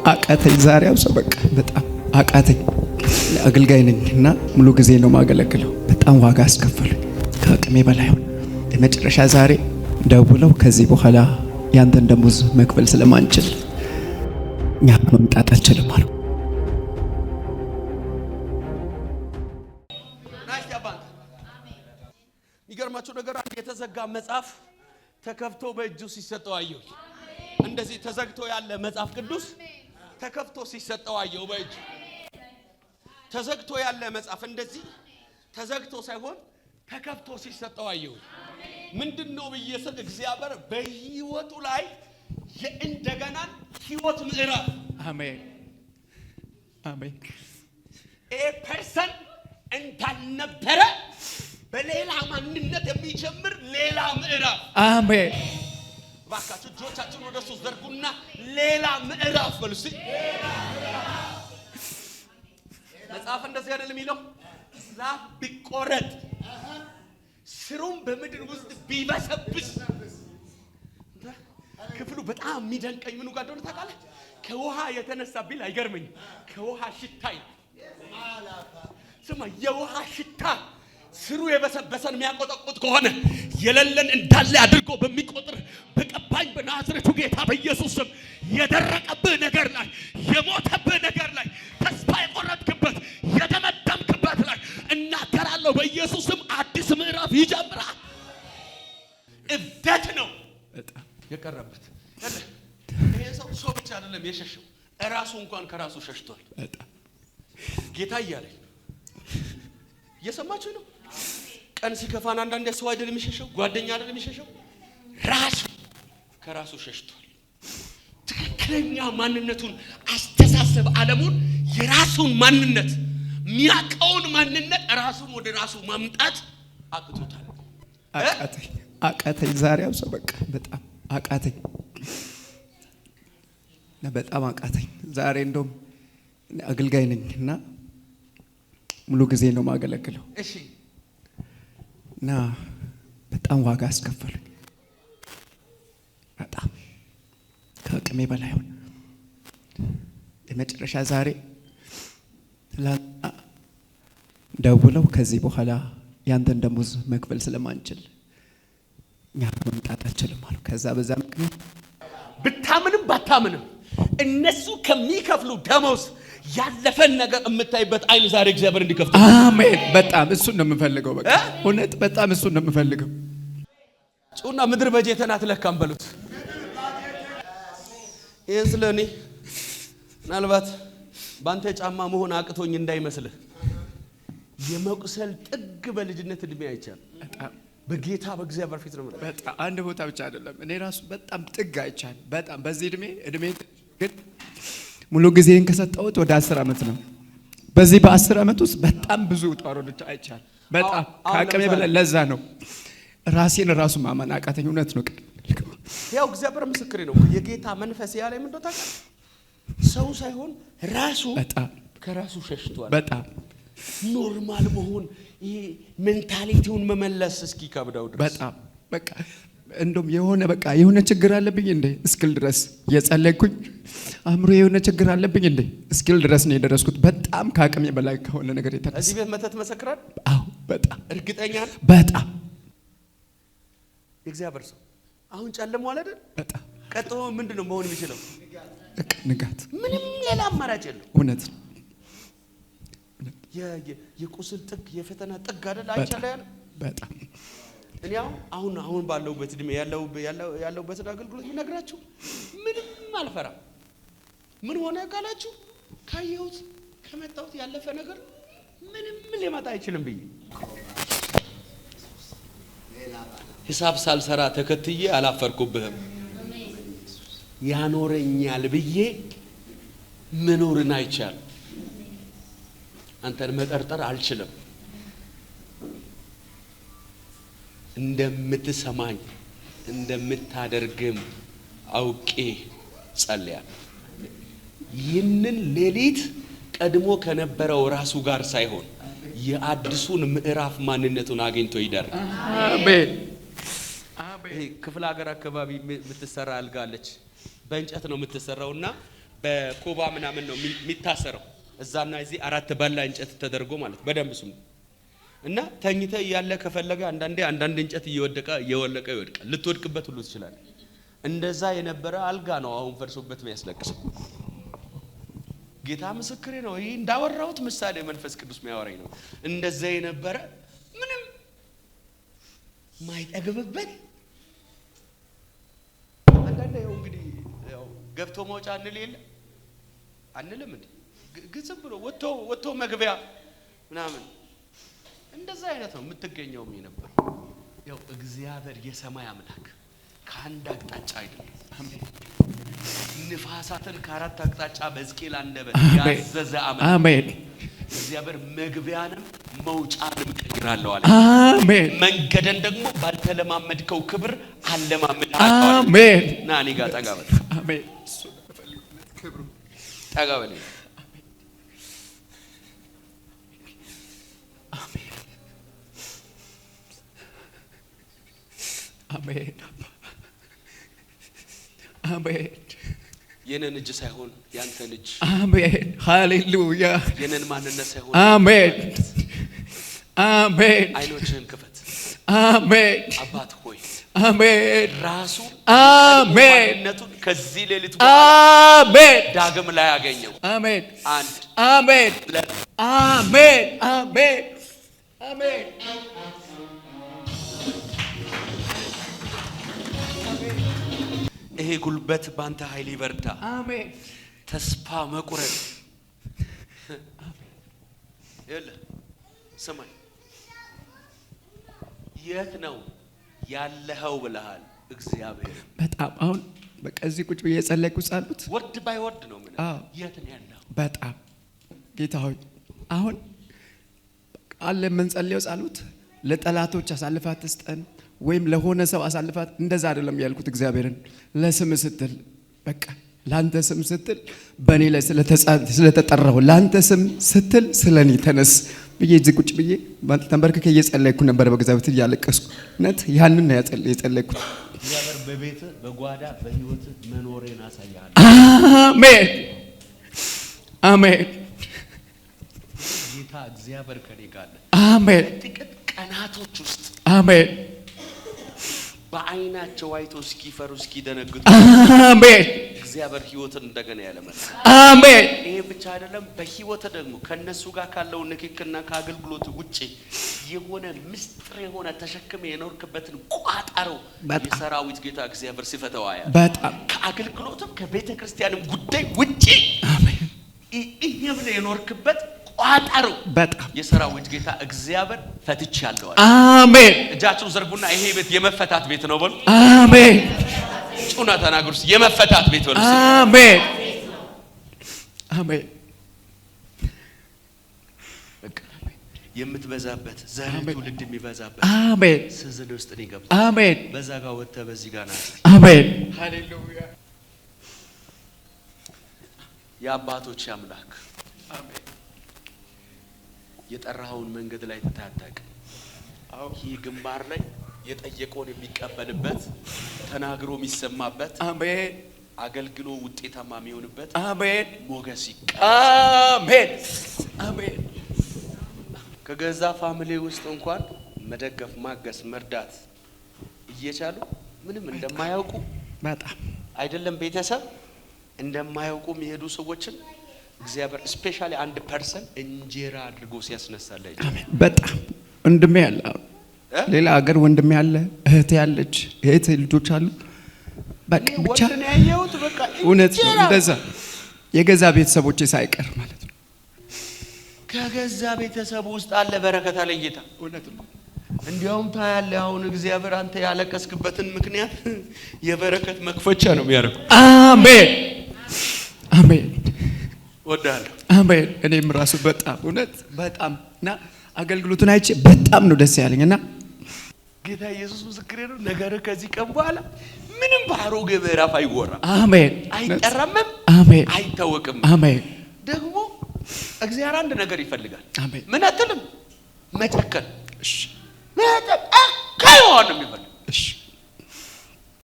አቃተኝ። ዛሬ ሰው በቃ በጣም አቃተኝ። አገልጋይ ነኝ እና ሙሉ ጊዜ ነው ማገለግለው። በጣም ዋጋ አስከፈሉኝ ከአቅሜ በላይ ሆነ። ለመጨረሻ ዛሬ ደውለው ከዚህ በኋላ ያንተን ደሞዝ መክፈል ስለማንችል እኛ መምጣት አንችልም አሉ። ይገርማችሁ ነገር አንድ የተዘጋ መጽሐፍ ተከፍቶ በእጁ ሲሰጠው አየሁ። እንደዚህ ተዘግቶ ያለ መጽሐፍ ቅዱስ ተከፍቶ ሲሰጠው አየሁ በእጁ። ተዘግቶ ያለ መጽሐፍ እንደዚህ ተዘግቶ ሳይሆን ተከፍቶ ሲሰጠው አየሁ። ምንድነው በየሰጥ እግዚአብሔር በህይወቱ ላይ የእንደገናን ህይወት ምዕራፍ አሜን አሜን ፐርሰን እንዳልነበረ በሌላ ማንነት የሚጀምር ሌላ ምዕራፍ አሜን። ባካችሁ እጆቻችሁን ወደሱ ዘርጉና ሌላ ምዕራፍ በሉ እስቲ። መጽሐፍ እንደዚህ አይደለም የሚለው ዛፍ ቢቆረጥ ስሩም በምድር ውስጥ ቢበሰብስ። ክፍሉ በጣም የሚደንቀኝ ምኑ ጋር እንደሆነ ታውቃለህ? ከውሃ የተነሳ ቢል አይገርመኝም። ከውሃ ሽታይ ስማ፣ የውሃ ሽታ ስሩ የበሰበሰን የሚያቆጠቁጥ ከሆነ የሌለን እንዳለ አድርጎ በሚቆጥር በቀባኝ በናዝሬቱ ጌታ በኢየሱስ ስም የደረቀብህ ነገር ላይ የሞተብህ ነገር ላይ ተስፋ የቆረጥክበት የደመደምክበት ላይ እናገራለሁ በኢየሱስ ስም አዲስ ምዕራፍ ይጀምራል። እብደት ነው የቀረበት። ይሄ ሰው ብቻ አይደለም የሸሸው፣ እራሱ እንኳን ከራሱ ሸሽቷል። ጌታ እያለኝ እየሰማችሁ ነው። ቀን ሲከፋን አንዳንድ ሰው አይደለም የሚሸሸው፣ ጓደኛ አይደለም የሚሸሸው፣ ራሱ ከራሱ ሸሽቷል። ትክክለኛ ማንነቱን አስተሳሰብ ዓለሙን የራሱን ማንነት የሚያውቀውን ማንነት ራሱን ወደ ራሱ ማምጣት አቅቶታል። አቃተኝ ዛሬ ሰው በቃ በጣም አቃተኝ በጣም አቃተኝ ዛሬ። እንደውም አገልጋይ ነኝ እና ሙሉ ጊዜ ነው ማገለግለው። እሺ እና በጣም ዋጋ አስከፈሉኝ። በጣም ከአቅሜ በላይ ሆነ። ለመጨረሻ ዛሬ ደውለው ከዚህ በኋላ ያንተን ደሞዝ መክፈል ስለማንችል እኛ መምጣት አንችልም አሉ። ከዛ በዛ ምክንያት ብታምንም ባታምንም እነሱ ከሚከፍሉ ደሞዝ ያለፈን ነገር የምታይበት አይን ዛሬ እግዚአብሔር እንዲከፍት። አሜን። በጣም እሱን ነው የምፈልገው። በቃ እውነት በጣም እሱን ነው የምፈልገው። ጩና ምድር በጀተና አትለካም በሉት። ይሄን ስለኔ ምናልባት ባንተ ጫማ መሆን አቅቶኝ እንዳይመስልህ የመቁሰል ጥግ በልጅነት እድሜ አይቻል። በጌታ በእግዚአብሔር ፊት ነው ማለት። በጣም አንድ ቦታ ብቻ አይደለም። እኔ ራሱ በጣም ጥግ አይቻል። በጣም በዚህ እድሜ ግን ሙሉ ጊዜን ከሰጠሁት ወደ 10 አመት ነው። በዚህ በ10 አመት ውስጥ በጣም ብዙ ጣሮች አይቻል። በጣም ከአቅሜ በላይ። ለዛ ነው ራሴን ራሱ ማመን አቃተኝ። እውነት ነው። ያው እግዚአብሔር ምስክሬ ነው። የጌታ መንፈስ ያለኝ ምን እንደሆነ ሰው ሳይሆን ራሱ በጣም ከራሱ ሸሽቷል። በጣም ኖርማል መሆን ይሄ ሜንታሊቲውን መመለስ እስኪ ከብደው ድረስ በጣም በቃ እንደም የሆነ ችግር አለብኝ እንዴ እስኪል ድረስ የጸለይኩኝ አእምሮ የሆነ ችግር አለብኝ እንዴ እስኪል ድረስ ነው የደረስኩት። በጣም ከአቅሜ በላይ ከሆነ ነገር የተነሳ እዚህ ቤት መተት መሰክራል። አዎ በጣም እርግጠኛ ነኝ። በጣም እግዚአብሔር ሰው አሁን ጨለመው አይደል? በጣም ቀጥሎ ምንድነው መሆን የሚችለው? ንጋት። ምንም ሌላ አማራጭ የለም። እውነት ነው። የቁስል ጥግ የፈተና ጥግ አይደል አይቻለ ያለ በጣም እኔ አሁን ባለውበት እድሜ ያለውበት አገልግሎት ይነግራችሁ ምንም አልፈራም። ምን ሆነ ካላችሁ ካየሁት ከመጣሁት ያለፈ ነገር ምንም ሊመጣ አይችልም ብዬ ሂሳብ ሳልሰራ ተከትዬ አላፈርኩብህም። ያኖረኛል ብዬ መኖርን አይቻል። አንተን መጠርጠር አልችልም። እንደምትሰማኝ እንደምታደርግም አውቄ ጸልያለሁ። ይህንን ሌሊት ቀድሞ ከነበረው ራሱ ጋር ሳይሆን የአዲሱን ምዕራፍ ማንነቱን አግኝቶ ይደር። አሜን። ክፍለ ሀገር አካባቢ የምትሰራ አልጋለች። በእንጨት ነው የምትሰራውና በኮባ ምናምን ነው የሚታሰረው። እዛና እዚህ 4 ባላ እንጨት ተደርጎ ማለት በደንብ ስሙ። እና ተኝተ ያለ ከፈለገ አንዳንድ እንጨት እየወለቀ ይወድቃል። ልትወድቅበት ሁሉ ይችላል። እንደዛ የነበረ አልጋ ነው አሁን ፈርሶበት የሚያስለቅሰው። ጌታ ምስክሬ ነው። ይሄ እንዳወራሁት ምሳሌ መንፈስ ቅዱስ የሚያወራኝ ነው። እንደዛ የነበረ ምንም ማይጠግብበት አንዳንዴ ያው እንግዲህ ያው ገብቶ መውጫ አንልም እንዴ? ግዝም ብሎ ወጥቶ መግቢያ ምናምን እንደዛ አይነት ነው የምትገኘውም የነበር። ያው እግዚአብሔር የሰማይ አምላክ ከአንድ አቅጣጫ አይደለም። አሜን። ንፋሳትን ከአራት አቅጣጫ በሕዝቅኤል አንደበት ያዘዘ አምላክ። አሜን። እግዚአብሔር መግቢያንም መውጫንም ቀይራለሁ አለ። አሜን። መንገደን ደግሞ ባልተለማመድከው ክብር አለማመድሃለሁ። አሜን። ና እኔ ጋር ጠጋ በል። አሜን። እሱ ለፈልግለት ክብሩ ጠጋ በል። አሜን። አሜን። የነን እጅ ሳይሆን ያንተን እጅ። አሜን። ሃሌሉያ። የነን ማንነት ሳይሆን አሜን። አሜን። አይኖችህን ክፈት። አሜን። አባት ሆይ አሜን። ራሱ አሜን። ማንነቱን ከዚህ ሌሊት አሜን ዳግም ላይ ያገኘው። አሜን። አንድ አሜን። አሜን። አሜን። አሜን። ይሄ ጉልበት ባንተ ኃይል ይበርታ። አሜን። ተስፋ መቁረጥ የለ። ሰማይ የት ነው ያለኸው ብለሃል እግዚአብሔር። በጣም አሁን በቃ እዚህ ቁጭ ብዬ የጸለይኩ ጸሎት ወርድ ባይ ወርድ ነው። ምን የት ነው ያለኸው? በጣም ጌታ ሆይ አሁን አለ የምንጸልየው ጸሎት ለጠላቶች አሳልፈህ አትስጠን ወይም ለሆነ ሰው አሳልፋት እንደዛ አይደለም ያልኩት። እግዚአብሔርን ለስም ስትል በቃ ላንተ ስም ስትል በእኔ ላይ ስለተጠራው ላንተ ስም ስትል ስለኔ ተነስ ብዬ እዚህ ቁጭ ብዬ ተንበርክኬ እየጸለይኩ ነበር። በእግዚአብሔር ፊት እያለቀስኩ ነት ያንን ነው የጸለይኩት። እግዚአብሔር በቤት በጓዳ በህይወት መኖሬን አሳያለሁ። አሜን። አሜን። ጌታ እግዚአብሔር ከኔ ጋር አለ። አሜን። ጥቂት ቀናቶች ውስጥ አሜን በአይናቸው አይቶ እስኪፈሩ እስኪደነግጡ አሜን እግዚአብሔር ህይወትን እንደገና ያለመለ። አሜን። ይሄ ብቻ አይደለም፣ በህይወት ደግሞ ከነሱ ጋር ካለው ንክክና ከአገልግሎት ውጪ የሆነ ምስጥር የሆነ ተሸክመ የኖርክበትን ቋጣሮ የሰራዊት ጌታ እግዚአብሔር ሲፈታው አያል። በጣም ከአገልግሎትም ከቤተ ክርስቲያንም ጉዳይ ውጪ አሜን ይሄ ብለ የኖርክበት ቋጣሮ በጣም የሰራዊት ጌታ እግዚአብሔር ፈትቻለሁ። አሜን። እጃችሁን ዘርጉና ይሄ ቤት የመፈታት ቤት ነው በሉ። አሜን። ጩና ተናገሩስ የመፈታት ቤት በሉ። አሜን። አሜን። በቃ የምትበዛበት ዘር ትውልድ የሚበዛበት አሜን ስዝን ውስጥ ነው ይገባ። አሜን። በዛ ጋር ወጣ በዚህ ጋር ናት። አሜን። ሃሌሉያ። የአባቶች አምላክ አሜን። የጠራኸውን መንገድ ላይ ተታጠቅ። ይህ ግንባር ላይ የጠየቀውን የሚቀበልበት ተናግሮ የሚሰማበት አሜን አገልግሎ ውጤታማ የሚሆንበት አሜን ሞገስ ይቀበል። አሜን አሜን። ከገዛ ፋሚሊ ውስጥ እንኳን መደገፍ ማገስ መርዳት እየቻሉ ምንም እንደማያውቁ በጣም አይደለም ቤተሰብ እንደማያውቁ የሚሄዱ ሰዎችን እግዚአብሔር ስፔሻሊ አንድ ፐርሰን እንጀራ አድርጎ ሲያስነሳለኝ በጣም ወንድሜ ያለ ሌላ ሀገር ወንድሜ ያለ እህቴ ያለች እህቴ ልጆች አሉ። በቃ ብቻ ወንድኔ ያየሁት በቃ እውነት ነው። እንደዛ የገዛ ቤተሰቦቼ ሳይቀር ማለት ነው። ከገዛ ቤተሰብ ውስጥ አለ በረከት አለ ጌታ እውነት ነው። እንዲያውም ታያለ አሁን እግዚአብሔር አንተ ያለቀስክበትን ምክንያት የበረከት መክፈቻ ነው የሚያደርገው። አሜን አሜን። ወዳለሁ አሜን። እኔም ራሱ በጣም እውነት በጣም እና አገልግሎቱን አይቼ በጣም ነው ደስ ያለኝና ጌታ ኢየሱስ ምስክሬ ነው። ነገር ከዚህ ቀን በኋላ ምንም ባሮጌ ምዕራፍ አይወራም። አሜን። አይጠራምም። አሜን። አይታወቅም። አሜን። ደግሞ እግዚአብሔር አንድ ነገር ይፈልጋል። አሜን። ምን አትልም? መጨከን። እሺ መጨከን ከሆነ የሚፈልግ እሺ